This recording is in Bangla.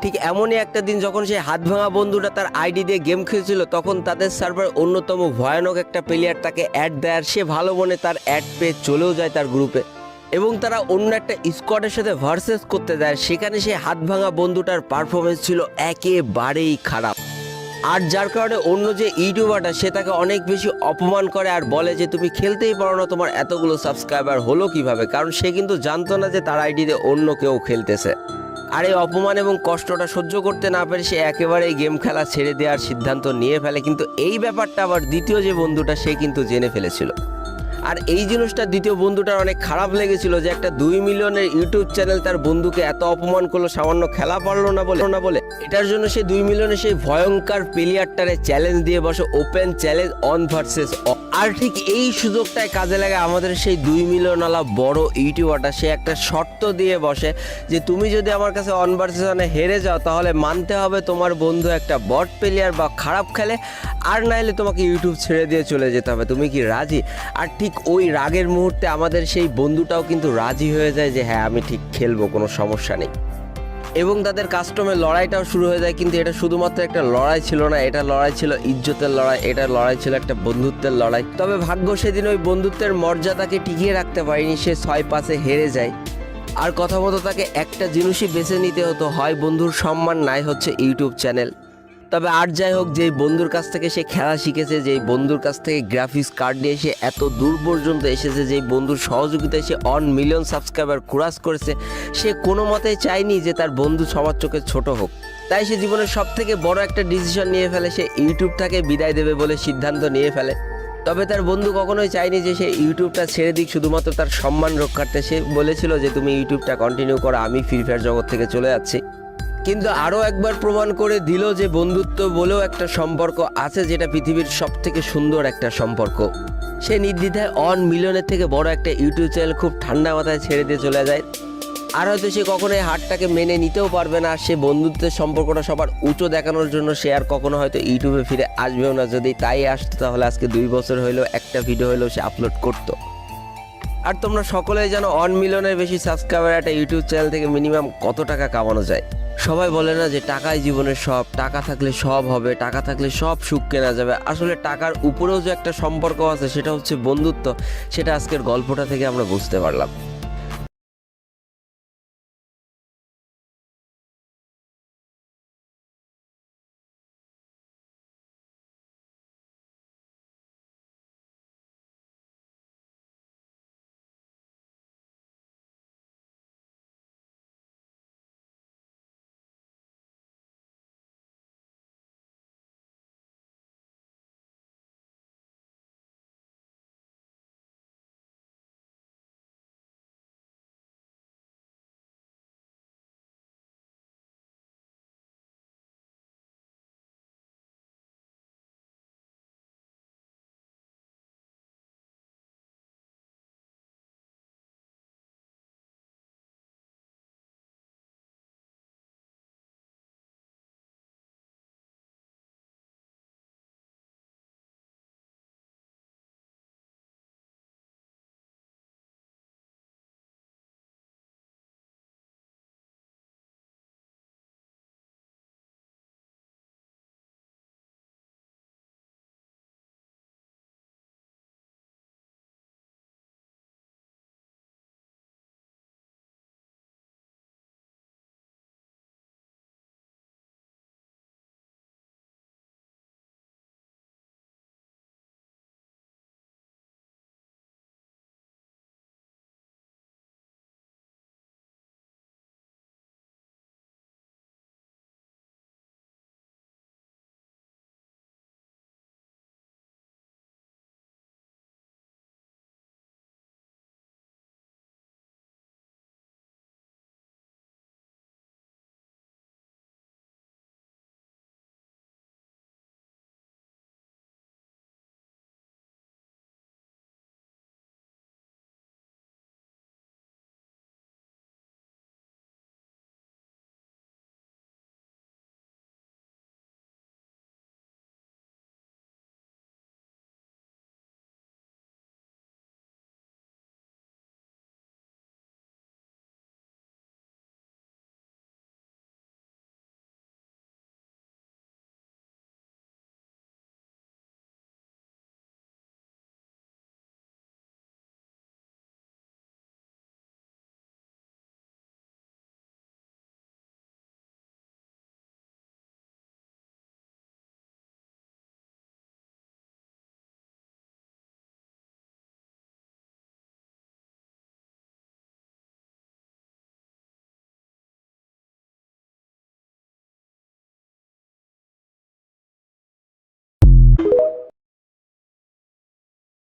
ঠিক এমনই একটা দিন যখন সেই হাত ভাঙা বন্ধুটা তার আইডি দিয়ে গেম খেলছিল, তখন তাদের সার্ভার অন্যতম ভয়ানক একটা প্লেয়ার তাকে অ্যাড দেয়, আর সে ভালো মনে তার অ্যাড পেয়ে চলেও যায় তার গ্রুপে, এবং তারা অন্য একটা স্কোয়াডের সাথে ভার্সেস করতে যায়। সেখানে সেই হাত ভাঙা বন্ধুটার পারফরমেন্স ছিল একেবারেই খারাপ, আর যার কারণে অন্য যে ইউটিউবারটা সে তাকে অনেক বেশি অপমান করে আর বলে যে তুমি খেলতেই পারো না, তোমার এতগুলো সাবস্ক্রাইবার হলো কিভাবে, কারণ সে কিন্তু জানতো না যে তার আইডিতে অন্য কেউ খেলতেছে। আর এই অপমান এবং কষ্টটা সহ্য করতে না পেরে সে একেবারে এই গেম খেলা ছেড়ে দেওয়ার সিদ্ধান্ত নিয়ে ফেলে। কিন্তু এই ব্যাপারটা আবার দ্বিতীয় যে বন্ধুটা সে কিন্তু জেনে ফেলেছিল, আর এই জিনিসটা দ্বিতীয় বন্ধুটার অনেক খারাপ লেগেছিল যে একটা 2 মিলিয়নের ইউটিউব চ্যানেল তার বন্ধুকে এত অপমান করলো সামান্য খেলা পারলো না বলে। এটার জন্য সে 2 মিলিয়নের সেই ভয়ঙ্কর প্লেয়ারটারে চ্যালেঞ্জ দিয়ে বসে, ওপেন চ্যালেঞ্জ অন ভার্সেস। আর ঠিক এই সুযোগটায় কাজে লাগে আমাদের সেই 2 মিলিয়নওয়ালা বড় ইউটিউবারটা। সে একটা শর্ত দিয়ে বসে যে তুমি যদি আমার কাছে অন ভার্সেস অনে হেরে যাও তাহলে মানতে হবে তোমার বন্ধু একটা বট প্লেয়ার বা খারাপ খেলে, আর নাইলে তোমাকে ইউটিউব ছেড়ে দিয়ে চলে যেতে হবে। তুমি কি রাজি? আর ঠিক ওই রাগের মুহূর্তে আমাদের সেই বন্ধুটাও কিন্তু রাজি হয়ে যায় যে হ্যাঁ আমি ঠিক খেলবো, কোনো সমস্যা নেই, এবং তাদের কাস্টমের লড়াইটাও শুরু হয়ে যায়। কিন্তু এটা শুধুমাত্র একটা লড়াই ছিল না, এটা লড়াই ছিল ইজ্জতের লড়াই, এটা লড়াই ছিল একটা বন্ধুত্বের লড়াই। তবে ভাগ্য সেদিন ওই বন্ধুত্বের মর্যাদাকে টিকিয়ে রাখতে পারেনি, সে 6-5-এ হেরে যায়। আর কথা মতো তাকে একটা জিনিসই বেছে নিতে হতো, হয় বন্ধুর সম্মান, নাই হচ্ছে ইউটিউব চ্যানেল। তবে আর যাই হোক, যেই বন্ধুর কাছ থেকে সে খেলা শিখেছে, যেই বন্ধুর কাছ থেকে গ্রাফিক্স কার্ড নিয়ে সে এত দূর পর্যন্ত এসেছে, যেই বন্ধুর সহযোগিতায় সে 1 মিলিয়ন সাবস্ক্রাইবার ক্রস করেছে, সে কোনো মতেই চায়নি যে তার বন্ধু সবার চোখে ছোট হোক। তাই সে জীবনের সব থেকে বড় একটা ডিসিশন নিয়ে ফেলে, সে ইউটিউবটাকে বিদায় দেবে বলে সিদ্ধান্ত নিয়ে ফেলে। তবে তার বন্ধু কখনোই চায়নি যে সে ইউটিউবটা ছেড়ে দিক শুধুমাত্র তার সম্মান রক্ষার্থে। সে বলেছিল যে তুমি ইউটিউবটা কন্টিনিউ করো, আমি ফ্রি ফায়ার জগৎ থেকে চলে যাচ্ছি। কিন্তু আরও একবার প্রমাণ করে দিল যে বন্ধুত্ব বলেও একটা সম্পর্ক আছে, যেটা পৃথিবীর সব থেকে সুন্দর একটা সম্পর্ক। সে নির্দ্বিধায় 1 মিলিয়নের থেকে বড় একটা ইউটিউব চ্যানেল খুব ঠান্ডা মাথায় ছেড়ে দিয়ে চলে যায়। আর হয়তো সে কখনো এই হারটাকে মেনে নিতেও পারবে না, আর সে বন্ধুত্বের সম্পর্কটা সবার উঁচু দেখানোর জন্য সে আর কখনো হয়তো ইউটিউবে ফিরে আসবেও না। যদি তাই আসতো তাহলে আজকে 2 বছর হইলেও একটা ভিডিও হলেও সে আপলোড করতো। আর তোমরা সকলেই জানো 1 মিলিয়নের বেশি সাবস্ক্রাইবার একটা ইউটিউব চ্যানেল থেকে মিনিমাম কত টাকা কামানো যায়। সবাই বলে না যে টাকাই জীবনের সব, টাকা থাকলে সব হবে, টাকা থাকলে সব সুখ কেনা যাবে। আসলে টাকার উপরেও যে একটা সম্পর্ক আছে সেটা হচ্ছে বন্ধুত্ব, সেটা আজকের গল্পটা থেকে আমরা বুঝতে পারলাম।